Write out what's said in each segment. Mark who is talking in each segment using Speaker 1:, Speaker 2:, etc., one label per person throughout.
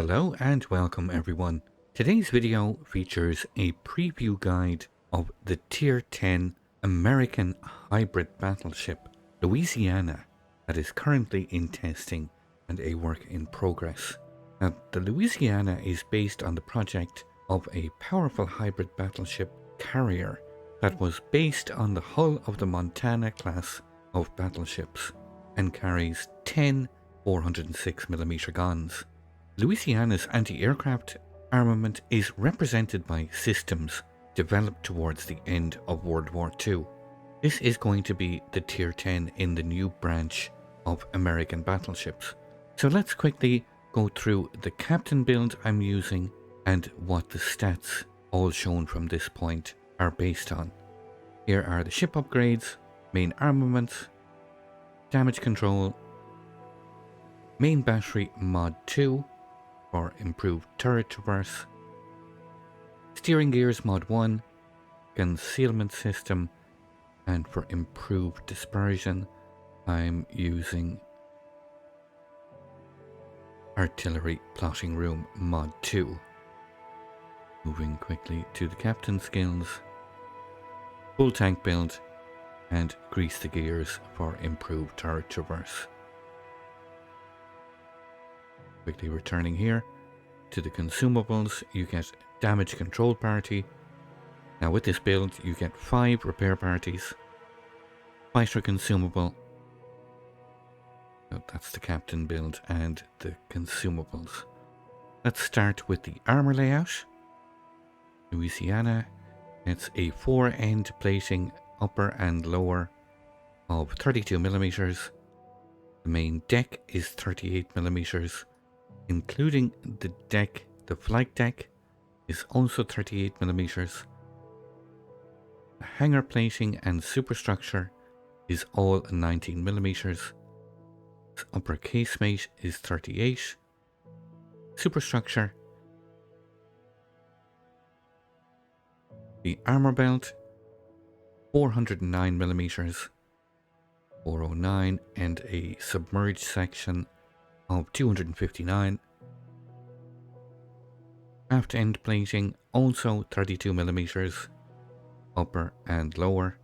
Speaker 1: Hello and welcome everyone. Today's video features a preview guide of the Tier 10 American hybrid battleship Louisiana that is currently in testing and a work in progress. Now, the Louisiana is based on the project of a powerful hybrid battleship carrier that was based on the hull of the Montana class of battleships and carries 10 406mm guns. Louisiana's anti-aircraft armament is represented by systems developed towards the end of World War II. This is going to be the Tier 10 in the new branch of American battleships. So let's quickly go through the captain build I'm using and what the stats, all shown from this point, are based on. Here are the ship upgrades, main armaments, damage control, main battery mod 2, for improved turret traverse, steering gears mod 1, concealment system, and for improved dispersion I'm using artillery plotting room mod 2. Moving quickly to the captain skills, full tank build, and grease the gears for improved turret traverse. Quickly returning here to the consumables, you get damage control party. Now with this build you get 5 repair parties, fighter consumable. So that's the captain build and the consumables. Let's start with the armor layout. Louisiana, it's a 4-end plating upper and lower of 32mm. The main deck is 38mm. Including the deck, the flight deck is also 38mm. The hangar plating and superstructure is all 19mm. The upper casemate is 38. Superstructure. The armor belt 409mm, 409, and a submerged section of 259. Aft end plating also 32mm, upper and lower.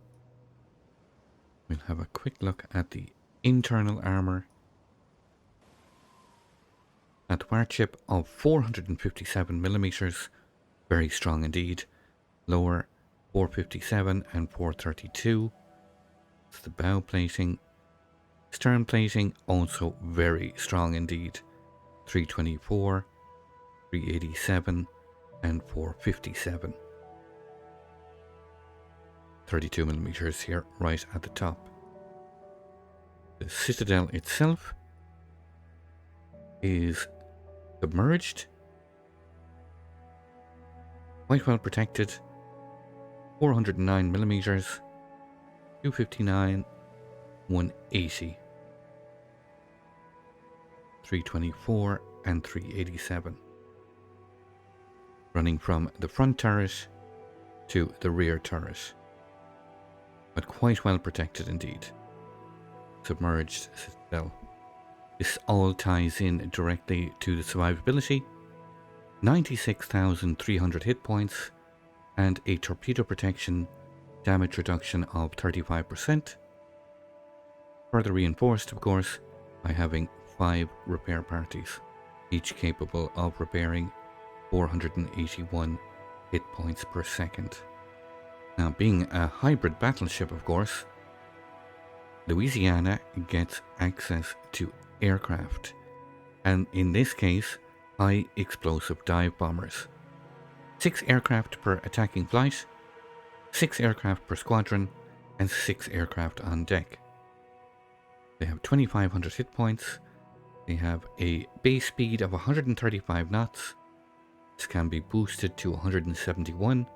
Speaker 1: We'll have a quick look at the internal armor. A thwartship of 457mm, very strong indeed. Lower 457 and 432. It's the bow plating. Stern plating also very strong indeed. 324, 387 and 457. 32mm here right at the top. The citadel itself is submerged, quite well protected. 409mm, 259, 180, 324 and 387. Running from the front turret to the rear turret, but quite well protected indeed. Submerged citadel. This all ties in directly to the survivability. 96,300 hit points and a torpedo protection damage reduction of 35%. Further reinforced, of course, by having 5 repair parties, each capable of repairing 481 hit points per second. Now, being a hybrid battleship, of course, Louisiana gets access to aircraft, and in this case, high explosive dive bombers. 6 aircraft per attacking flight, 6 aircraft per squadron, and 6 aircraft on deck. They have 2,500 hit points. They have a base speed of 135 knots. This can be boosted to 171.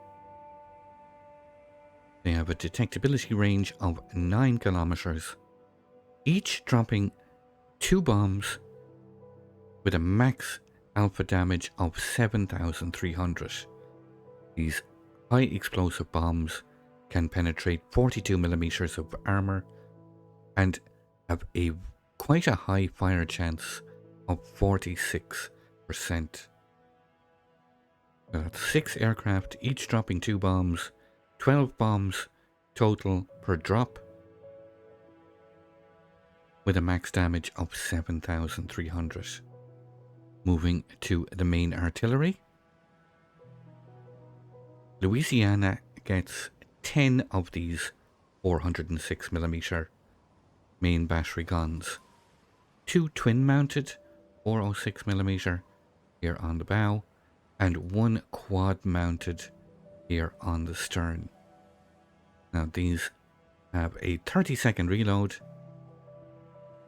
Speaker 1: They have a detectability range of 9 kilometers, each dropping 2 bombs with a max alpha damage of 7,300. These high explosive bombs can penetrate 42mm of armor and have quite a high fire chance of 46 That's 6 aircraft, each dropping 2 bombs, 12 bombs total per drop, with a max damage of 7,300. Moving to the main artillery, Louisiana gets 10 of these 406mm main battery guns, 2 twin-mounted 406mm here on the bow, and 1 quad-mounted here on the stern. Now these have a 30-second reload.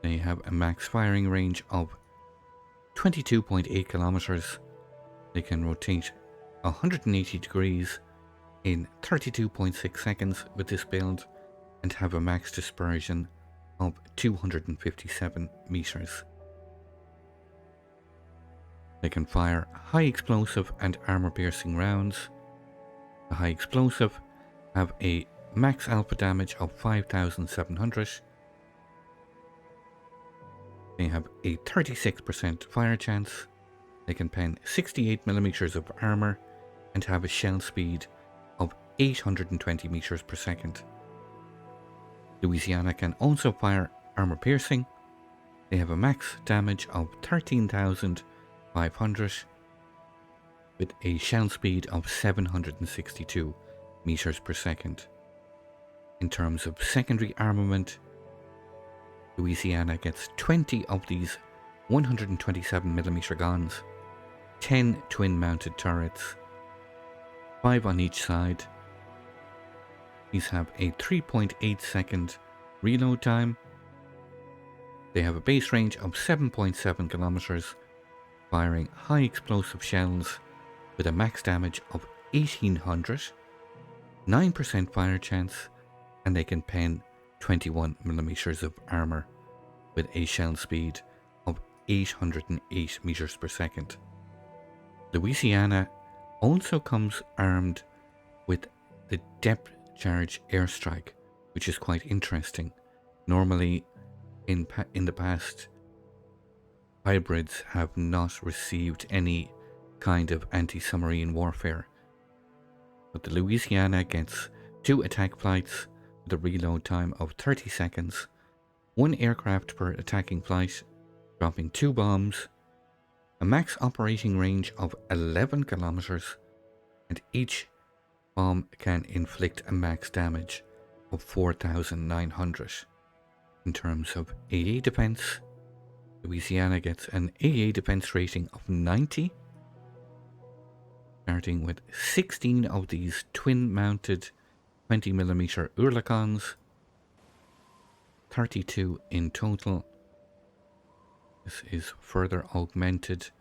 Speaker 1: They have a max firing range of 22.8 kilometers. They can rotate 180 degrees in 32.6 seconds with this build and have a max dispersion of 257 meters. They can fire high explosive and armor piercing rounds. The high explosive have a max alpha damage of 5,700. They have a 36% fire chance. They can pen 68mm of armor and have a shell speed of 820 meters per second. Louisiana can also fire armor piercing. They have a max damage of 13,500 with a shell speed of 762 meters per second. In terms of secondary armament, Louisiana gets 20 of these 127mm guns, 10 twin-mounted turrets, 5 on each side. These have a 3.8 second reload time. They have a base range of 7.7 kilometers, firing high explosive shells with a max damage of 1800, 9% fire chance, and they can pen 21mm of armor with a shell speed of 808 meters per second. Louisiana also comes armed with the depth charge airstrike, which is quite interesting. Normally in the past, hybrids have not received any kind of anti-submarine warfare, but the Louisiana gets 2 attack flights with a reload time of 30 seconds, 1 aircraft per attacking flight, dropping 2 bombs, a max operating range of 11 kilometers, and each bomb can inflict a max damage of 4,900. In terms of AA defense, Louisiana gets an AA defense rating of 90, starting with 16 of these twin-mounted 20mm Oerlikons, 32 in total. This is further augmented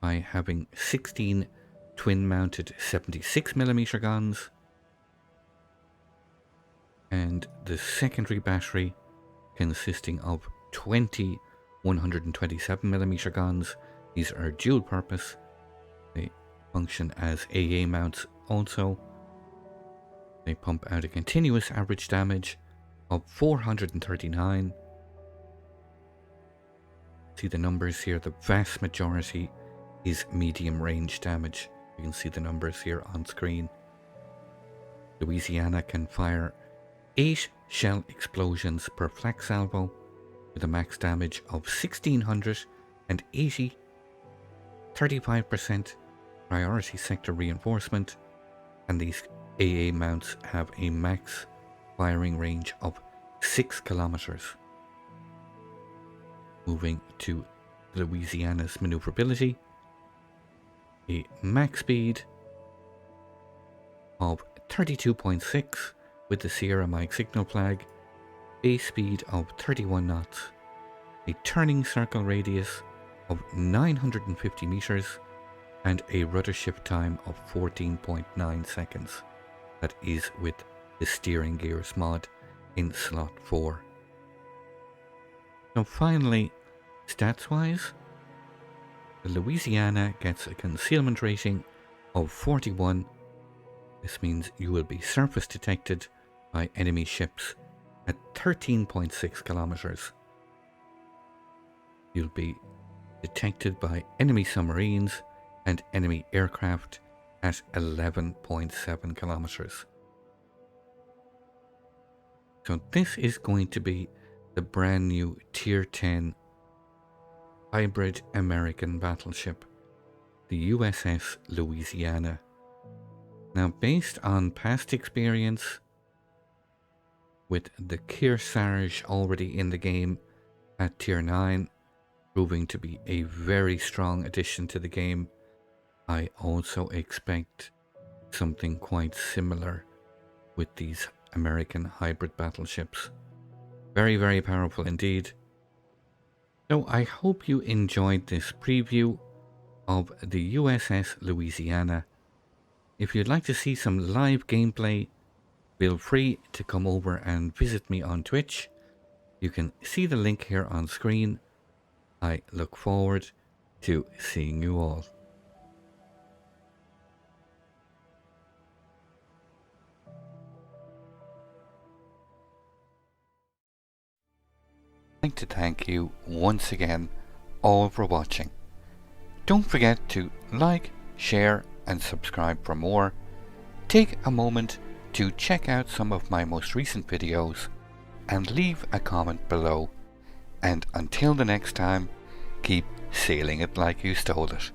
Speaker 1: by having 16 twin-mounted 76mm guns, and the secondary battery consisting of 20 127mm guns. These are dual purpose. They function as AA mounts also. They pump out a continuous average damage of 439. See the numbers here, the vast majority is medium range damage. You can see the numbers here on screen. Louisiana can fire 8 shell explosions per flak salvo with a max damage of 1,680, 35% priority sector reinforcement, and these AA mounts have a max firing range of 6 kilometers. Moving to Louisiana's maneuverability, a max speed of 32.6 with the Sierra Mike signal flag, base speed of 31 knots, a turning circle radius of 950 meters, and a rudder shift time of 14.9 seconds. That is with the steering gears mod in slot 4. Now finally, stats wise, the Louisiana gets a concealment rating of 41. This means you will be surface detected by enemy ships at 13.6 kilometers. You'll be detected by enemy submarines and enemy aircraft at 11.7 kilometers. So this is going to be the brand new Tier 10 hybrid American battleship, the USS Louisiana. Now, based on past experience with the Kearsarge already in the game at Tier 9, proving to be a very strong addition to the game, I also expect something quite similar with these American hybrid battleships. Very, very powerful indeed. So I hope you enjoyed this preview of the USS Louisiana. If you'd like to see some live gameplay, feel free to come over and visit me on Twitch. You can see the link here on screen. I look forward to seeing you all. I'd like to thank you once again all for watching. Don't forget to like, share and subscribe for more. Take a moment to check out some of my most recent videos and leave a comment below. And until the next time, keep sailing it like you stole it.